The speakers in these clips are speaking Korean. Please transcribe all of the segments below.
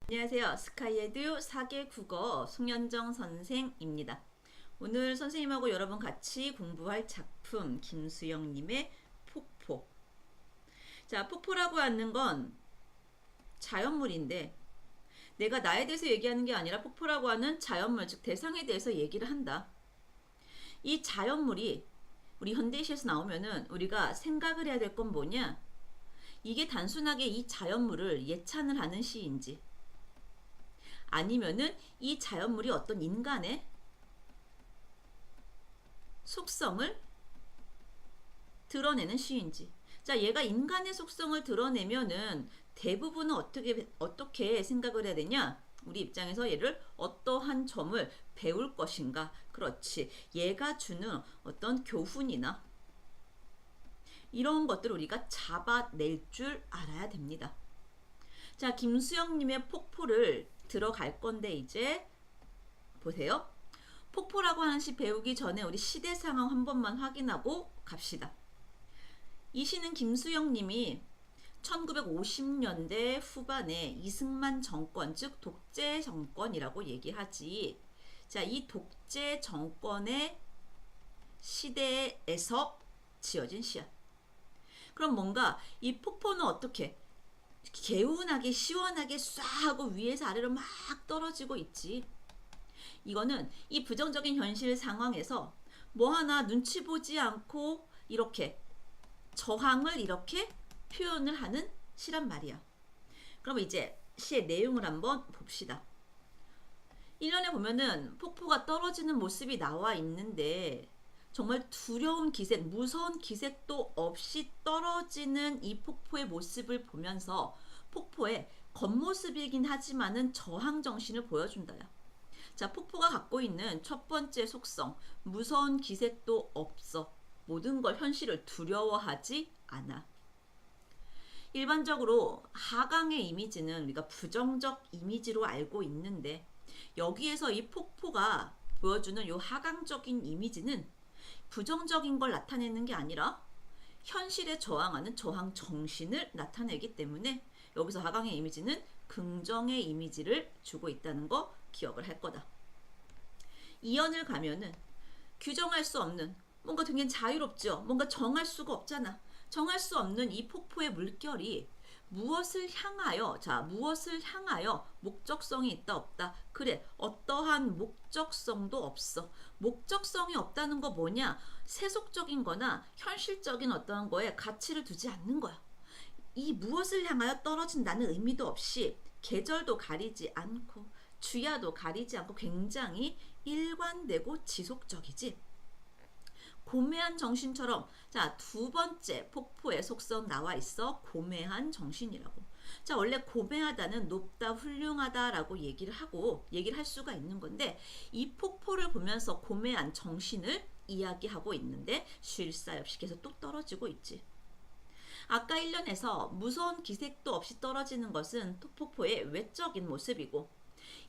안녕하세요. 스카이에듀 4개 국어 송현정 선생입니다. 오늘 선생님하고 여러분 같이 공부할 작품 김수영님의 폭포. 자, 폭포라고 하는 건 자연물인데 내가 나에 대해서 얘기하는 게 아니라 폭포라고 하는 자연물, 즉 대상에 대해서 얘기를 한다. 이 자연물이 우리 현대시에서 나오면은 우리가 생각을 해야 될 건 뭐냐? 이게 단순하게 이 자연물을 예찬을 하는 시인지 아니면은 이 자연물이 어떤 인간의 속성을 드러내는 시인지. 자, 얘가 인간의 속성을 드러내면은 대부분은 어떻게 생각을 해야 되냐? 우리 입장에서 얘를 어떠한 점을 배울 것인가? 그렇지. 얘가 주는 어떤 교훈이나 이런 것들을 우리가 잡아낼 줄 알아야 됩니다. 자, 김수영님의 폭포를 들어갈 건데 이제 보세요. 폭포라고 하는 시 배우기 전에 우리 시대 상황 한 번만 확인하고 갑시다. 이 시는 김수영님이 1950년대 후반에 이승만 정권, 즉 독재 정권이라고 얘기하지. 자, 이 독재 정권의 시대에서 지어진 시야. 그럼 뭔가 이 폭포는 어떻게 개운하게 시원하게 쏴 하고 위에서 아래로 막 떨어지고 있지. 이거는 이 부정적인 현실 상황에서 뭐 하나 눈치 보지 않고 이렇게 저항을 이렇게 표현을 하는 시란 말이야. 그럼 이제 시의 내용을 한번 봅시다. 1년에 보면은 폭포가 떨어지는 모습이 나와 있는데 정말 두려운 기색, 무서운 기색도 없이 떨어지는 이 폭포의 모습을 보면서 폭포의 겉모습이긴 하지만은 저항 정신을 보여준다야. 자, 폭포가 갖고 있는 첫 번째 속성, 무서운 기색도 없어. 모든 걸 현실을 두려워하지 않아. 일반적으로 하강의 이미지는 우리가 부정적 이미지로 알고 있는데 여기에서 이 폭포가 보여주는 이 하강적인 이미지는 부정적인 걸 나타내는 게 아니라 현실에 저항하는 저항 정신을 나타내기 때문에 여기서 하강의 이미지는 긍정의 이미지를 주고 있다는 거 기억을 할 거다. 이연을 가면은 규정할 수 없는 뭔가 되게 자유롭죠. 뭔가 정할 수가 없잖아. 정할 수 없는 이 폭포의 물결이 무엇을 향하여, 자, 무엇을 향하여 목적성이 있다 없다. 그래, 어떠한 목적성도 없어. 목적성이 없다는 거 뭐냐? 세속적인 거나 현실적인 어떠한 거에 가치를 두지 않는 거야. 이 무엇을 향하여 떨어진다는 의미도 없이 계절도 가리지 않고 주야도 가리지 않고 굉장히 일관되고 지속적이지. 고매한 정신처럼, 자, 두 번째 폭포의 속성 나와 있어. 고매한 정신이라고. 자, 원래 고매하다는 높다, 훌륭하다라고 얘기를 할 수가 있는 건데 이 폭포를 보면서 고매한 정신을 이야기하고 있는데 쉴 새 없이 계속 뚝 떨어지고 있지. 아까 1년에서 무서운 기색도 없이 떨어지는 것은 폭포의 외적인 모습이고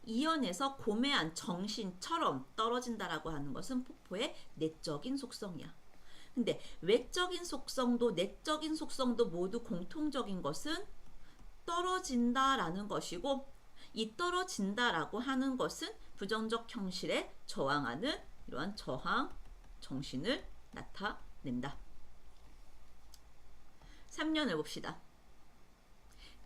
2연에서 고매한 정신처럼 떨어진다라고 하는 것은 폭포의 내적인 속성이야. 근데 외적인 속성도 내적인 속성도 모두 공통적인 것은 떨어진다라는 것이고 이 떨어진다라고 하는 것은 부정적 현실에 저항하는 이러한 저항 정신을 나타낸다. 3년을 봅시다.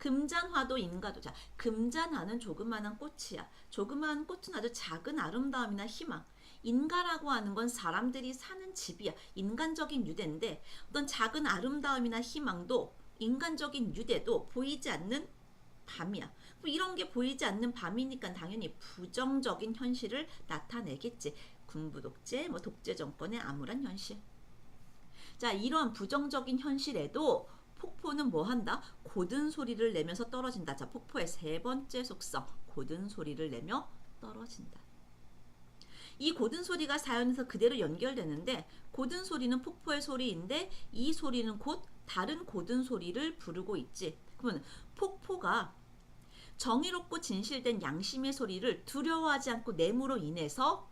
금잔화도 인가도. 자, 금잔화는 조그마한 꽃이야. 조그마한 꽃은 아주 작은 아름다움이나 희망. 인가라고 하는 건 사람들이 사는 집이야. 인간적인 유대인데 어떤 작은 아름다움이나 희망도 인간적인 유대도 보이지 않는 밤이야. 뭐 이런 게 보이지 않는 밤이니까 당연히 부정적인 현실을 나타내겠지. 군부 독재, 뭐 독재 정권의 암울한 현실. 자, 이런 부정적인 현실에도 폭포는 뭐 한다? 고든 소리를 내면서 떨어진다. 자, 폭포의 세 번째 속성, 고든 소리를 내며 떨어진다. 이 고든 소리가 사연에서 그대로 연결되는데 고든 소리는 폭포의 소리인데 이 소리는 곧 다른 고든 소리를 부르고 있지. 그러면 폭포가 정의롭고 진실된 양심의 소리를 두려워하지 않고 내므로 인해서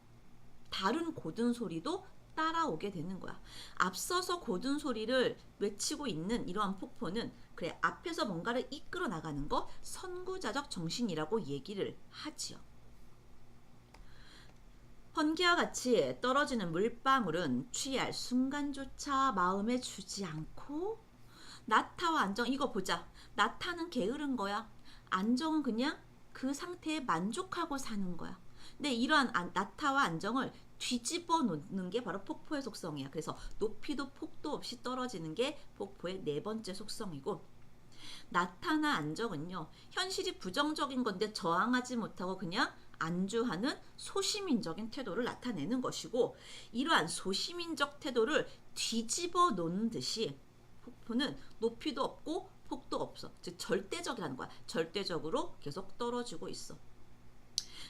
다른 고든 소리도 따라오게 되는 거야. 앞서서 고든 소리를 외치고 있는 이러한 폭포는 그래, 앞에서 뭔가를 이끌어 나가는 거 선구자적 정신이라고 얘기를 하지요. 번개와 같이 떨어지는 물방울은 취할 순간조차 마음에 주지 않고 나타와 안정, 이거 보자. 나타는 게으른 거야. 안정은 그냥 그 상태에 만족하고 사는 거야. 근데 이러한 나타와 안정을 뒤집어 놓는 게 바로 폭포의 속성이야. 그래서 높이도 폭도 없이 떨어지는 게 폭포의 네 번째 속성이고, 나타나 안정은요, 현실이 부정적인 건데 저항하지 못하고 그냥 안주하는 소시민적인 태도를 나타내는 것이고, 이러한 소시민적 태도를 뒤집어 놓는 듯이 폭포는 높이도 없고 폭도 없어. 즉 절대적이라는 거야. 절대적으로 계속 떨어지고 있어.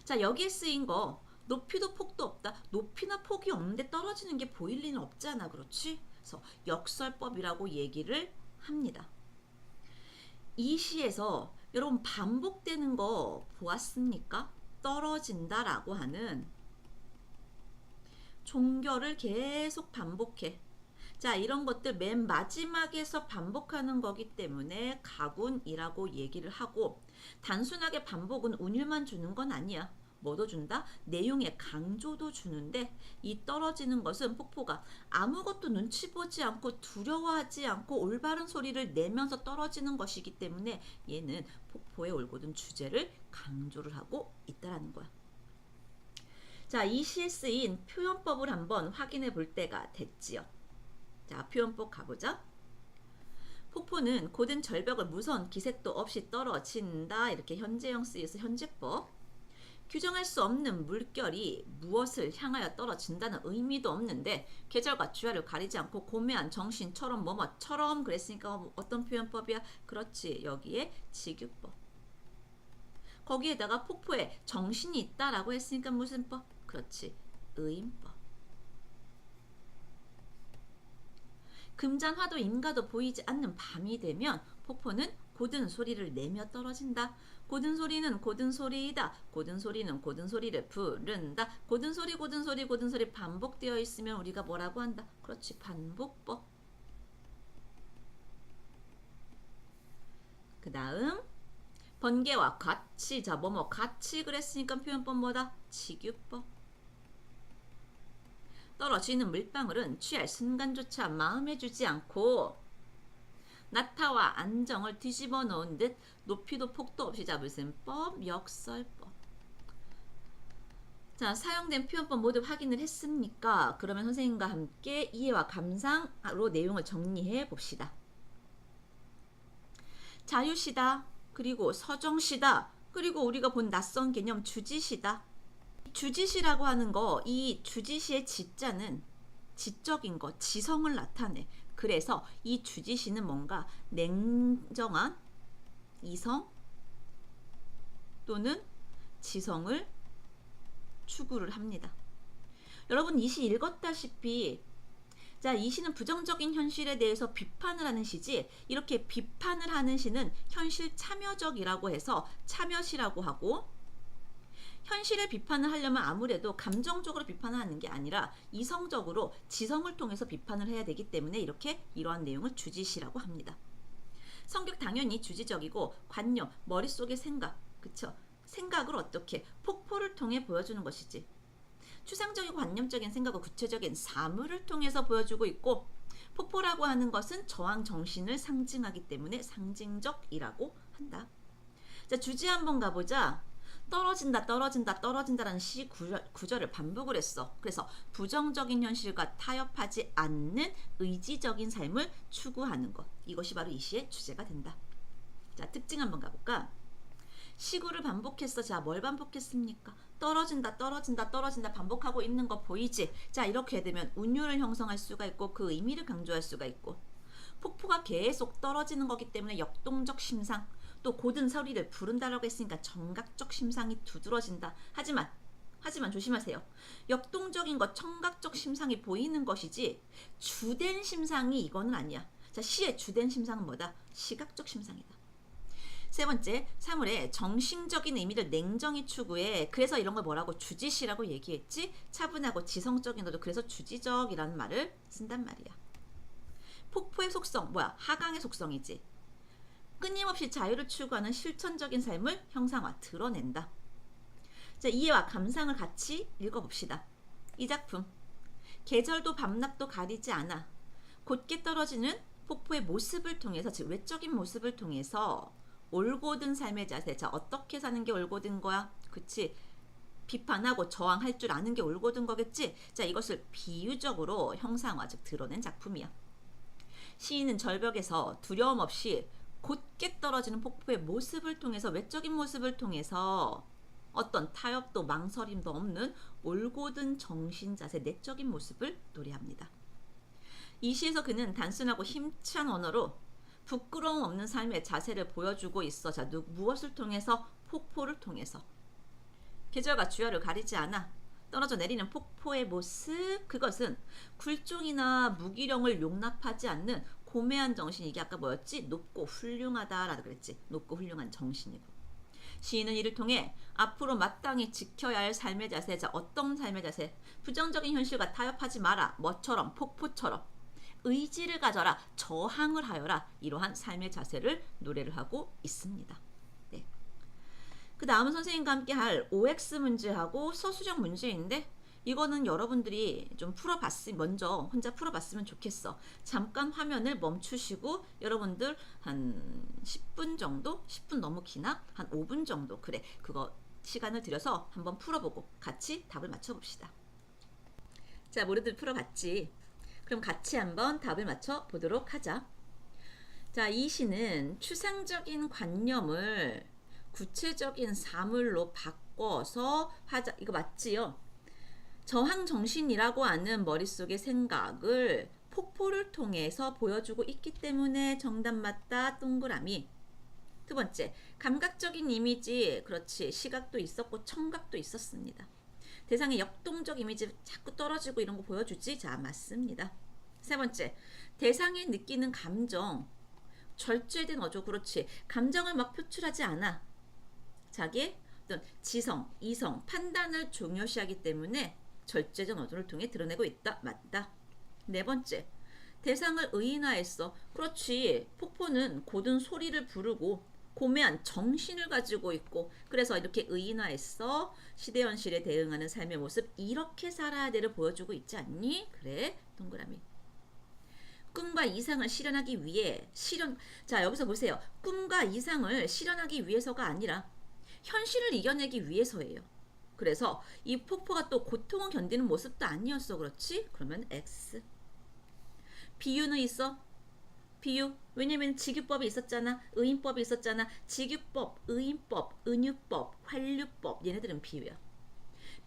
자, 여기에 쓰인 거 높이도 폭도 없다. 높이나 폭이 없는데 떨어지는 게 보일 리는 없잖아. 그렇지? 그래서 역설법이라고 얘기를 합니다. 이 시에서 여러분 반복되는 거 보았습니까? 떨어진다라고 하는 종결을 계속 반복해. 자, 이런 것들 맨 마지막에서 반복하는 거기 때문에 가군이라고 얘기를 하고, 단순하게 반복은 운율만 주는 건 아니야. 뭐도 준다? 내용의 강조도 주는데, 이 떨어지는 것은 폭포가 아무것도 눈치 보지 않고 두려워하지 않고 올바른 소리를 내면서 떨어지는 것이기 때문에 얘는 폭포의 올곧은 주제를 강조를 하고 있다라는 거야. 자, 이 시에 쓰인 표현법을 한번 확인해 볼 때가 됐지요. 자, 표현법 가보자. 폭포는 고든 절벽을 무서운 기색도 없이 떨어진다. 이렇게 현재형 쓰여서 현재법. 규정할 수 없는 물결이 무엇을 향하여 떨어진다는 의미도 없는데 계절과 주야를 가리지 않고 고매한 정신처럼 뭐뭐처럼 그랬으니까 어떤 표현법이야? 그렇지, 여기에 직유법. 거기에다가 폭포에 정신이 있다라고 했으니까 무슨 법? 그렇지, 의인법. 금잔화도 임가도 보이지 않는 밤이 되면 폭포는 고든 소리를 내며 떨어진다. 고든 소리는 고든 소리이다. 고든 소리는 고든 소리를 부른다. 고든 소리 고든 소리 고든 소리 반복되어 있으면 우리가 뭐라고 한다? 그렇지, 반복법. 그 다음 번개와 같이, 자 뭐뭐 같이 그랬으니까 표현법 뭐다? 직유법. 떨어지는 물방울은 취할 순간조차 마음에 주지 않고 나타와 안정을 뒤집어 놓은 듯 높이도 폭도 없이 잡을 법, 역설법. 자, 사용된 표현법 모두 확인을 했습니까? 그러면 선생님과 함께 이해와 감상으로 내용을 정리해 봅시다. 자유시다, 그리고 서정시다, 그리고 우리가 본 낯선 개념 주지시다. 주지시라고 하는 거, 이 주지시의 지자는 지적인 거, 지성을 나타내. 그래서 이 주지시는 뭔가 냉정한 이성 또는 지성을 추구를 합니다. 여러분 이 시 읽었다시피, 자, 이 시는 부정적인 현실에 대해서 비판을 하는 시지, 이렇게 비판을 하는 시는 현실 참여적이라고 해서 참여시라고 하고, 현실을 비판을 하려면 아무래도 감정적으로 비판을 하는 게 아니라 이성적으로 지성을 통해서 비판을 해야 되기 때문에 이렇게 이러한 내용을 주지시라고 합니다. 성격 당연히 주지적이고 관념, 머릿속의 생각, 그쵸? 생각을 어떻게 폭포를 통해 보여주는 것이지. 추상적이고 관념적인 생각과 구체적인 사물을 통해서 보여주고 있고, 폭포라고 하는 것은 저항 정신을 상징하기 때문에 상징적이라고 한다. 자, 주지 한번 가보자. 떨어진다 떨어진다 떨어진다라는 시 구절을 반복을 했어. 그래서 부정적인 현실과 타협하지 않는 의지적인 삶을 추구하는 것, 이것이 바로 이 시의 주제가 된다. 자, 특징 한번 가볼까? 시구를 반복했어. 자, 뭘 반복했습니까? 떨어진다 떨어진다 떨어진다 반복하고 있는 거 보이지? 자, 이렇게 되면 운율을 형성할 수가 있고 그 의미를 강조할 수가 있고, 폭포가 계속 떨어지는 거기 때문에 역동적 심상, 또 고든 소리를 부른다라고 했으니까 청각적 심상이 두드러진다. 하지만 조심하세요. 역동적인 것, 청각적 심상이 보이는 것이지 주된 심상이 이거는 아니야. 자, 시의 주된 심상은 뭐다? 시각적 심상이다. 세 번째, 사물의 정신적인 의미를 냉정히 추구해. 그래서 이런 걸 뭐라고? 주지시라고 얘기했지. 차분하고 지성적인 것도 그래서 주지적이라는 말을 쓴단 말이야. 폭포의 속성 뭐야? 하강의 속성이지. 끊임없이 자유를 추구하는 실천적인 삶을 형상화, 드러낸다. 자, 이해와 감상을 같이 읽어봅시다. 이 작품, 계절도 밤낮도 가리지 않아 곧게 떨어지는 폭포의 모습을 통해서, 즉 외적인 모습을 통해서 올곧은 삶의 자세. 자, 어떻게 사는 게 올곧은 거야? 그치? 비판하고 저항할 줄 아는 게 올곧은 거겠지? 자, 이것을 비유적으로 형상화, 즉 드러낸 작품이야. 시인은 절벽에서 두려움 없이 곧게 떨어지는 폭포의 모습을 통해서, 외적인 모습을 통해서 어떤 타협도 망설임도 없는 올곧은 정신 자세, 내적인 모습을 노래합니다. 이 시에서 그는 단순하고 힘찬 언어로 부끄러움 없는 삶의 자세를 보여주고 있어. 자, 무엇을 통해서? 폭포를 통해서. 계절과 주야를 가리지 않아 떨어져 내리는 폭포의 모습, 그것은 굴종이나 무기력을 용납하지 않는 고매한 정신. 이게 아까 뭐였지? 높고 훌륭하다라고 그랬지. 높고 훌륭한 정신이고. 시인은 이를 통해 앞으로 마땅히 지켜야 할 삶의 자세. 자, 어떤 삶의 자세? 부정적인 현실과 타협하지 마라. 뭐처럼? 폭포처럼. 의지를 가져라. 저항을 하여라. 이러한 삶의 자세를 노래를 하고 있습니다. 네. 그 다음은 선생님과 함께 할 OX 문제하고 서술형 문제인데, 이거는 여러분들이 좀 먼저 혼자 풀어봤으면 좋겠어. 잠깐 화면을 멈추시고 여러분들 한 10분 정도? 10분 너무 기나? 한 5분 정도, 그래, 그거 시간을 들여서 한번 풀어보고 같이 답을 맞춰봅시다. 자, 모두들 풀어봤지? 그럼 같이 한번 답을 맞춰보도록 하자. 자, 이 시는 추상적인 관념을 구체적인 사물로 바꿔서 하자. 이거 맞지요? 저항 정신이라고 하는 머릿속의 생각을 폭포를 통해서 보여주고 있기 때문에 정답 맞다. 동그라미. 두 번째, 감각적인 이미지. 그렇지, 시각도 있었고 청각도 있었습니다. 대상의 역동적 이미지 자꾸 떨어지고 이런 거 보여주지? 자, 맞습니다. 세 번째, 대상이 느끼는 감정 절제된 어조. 그렇지, 감정을 막 표출하지 않아. 자기의 어떤 지성, 이성, 판단을 중요시하기 때문에 절제된 어조를 통해 드러내고 있다. 맞다. 네 번째, 대상을 의인화했어. 그렇지, 폭포는 고든 소리를 부르고 고매한 정신을 가지고 있고, 그래서 이렇게 의인화했어. 시대 현실에 대응하는 삶의 모습, 이렇게 살아야 돼를 보여주고 있지 않니? 그래, 동그라미. 꿈과 이상을 실현하기 위해 자, 여기서 보세요. 꿈과 이상을 실현하기 위해서가 아니라 현실을 이겨내기 위해서예요. 그래서 이 폭포가 또 고통을 견디는 모습도 아니었어. 그렇지? 그러면 X. 비유는 있어? 비유. 왜냐면 직유법이 있었잖아. 의인법이 있었잖아. 직유법, 의인법, 은유법, 활류법, 얘네들은 비유야.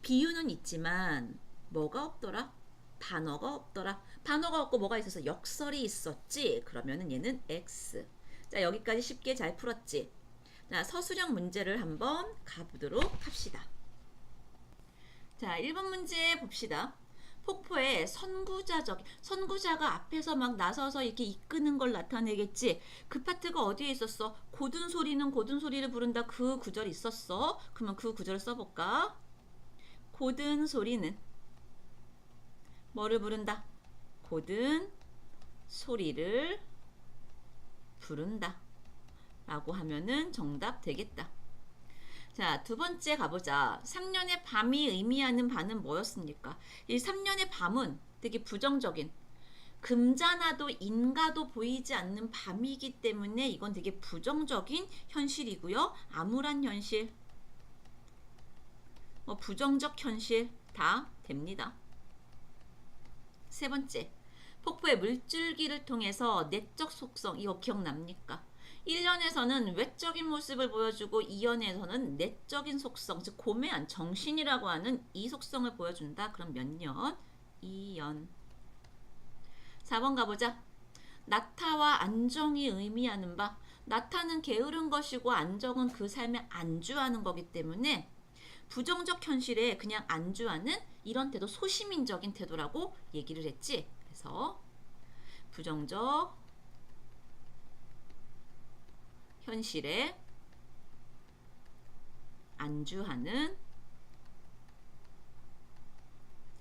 비유는 있지만 뭐가 없더라? 단어가 없더라. 단어가 없고 뭐가 있어서 역설이 있었지. 그러면은 얘는 X. 자, 여기까지 쉽게 잘 풀었지. 자, 서술형 문제를 한번 가보도록 합시다. 자, 1번 문제 봅시다. 폭포의 선구자가 앞에서 막 나서서 이렇게 이끄는 걸 나타내겠지. 그 파트가 어디에 있었어? 고든 소리는 고든 소리를 부른다. 그 구절이 있었어. 그러면 그 구절을 써볼까? 고든 소리는 뭐를 부른다? 고든 소리를 부른다 라고 하면은 정답 되겠다. 자, 두 번째 가보자. 3년의 밤이 의미하는 바는 뭐였습니까? 이 3년의 밤은 되게 부정적인, 금자나도 인가도 보이지 않는 밤이기 때문에 이건 되게 부정적인 현실이고요. 암울한 현실, 부정적 현실 다 됩니다. 세 번째, 폭포의 물줄기를 통해서 내적 속성, 이거 기억납니까? 1년에서는 외적인 모습을 보여주고 2년에서는 내적인 속성, 즉 고매한 정신이라고 하는 이 속성을 보여준다. 그럼 몇 년? 2년. 4번 가보자. 나타와 안정이 의미하는 바, 나타는 게으른 것이고 안정은 그 삶에 안주하는 거기 때문에 부정적 현실에 그냥 안주하는 이런 태도, 소시민적인 태도라고 얘기를 했지. 그래서 부정적 현실에 안주하는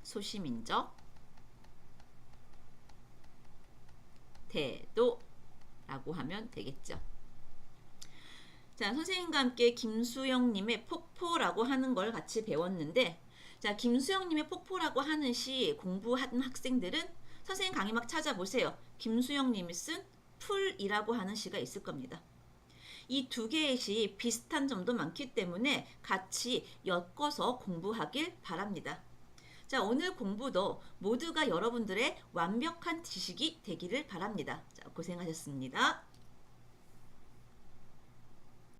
소시민적 태도라고 하면 되겠죠. 자, 선생님과 함께 김수영님의 폭포라고 하는 걸 같이 배웠는데, 자, 김수영님의 폭포라고 하는 시 공부하는 학생들은 선생님 강의막 찾아보세요. 김수영님이 쓴 풀이라고 하는 시가 있을 겁니다. 이 두 개의 시 비슷한 점도 많기 때문에 같이 엮어서 공부하길 바랍니다. 자, 오늘 공부도 모두가 여러분들의 완벽한 지식이 되기를 바랍니다. 자, 고생하셨습니다.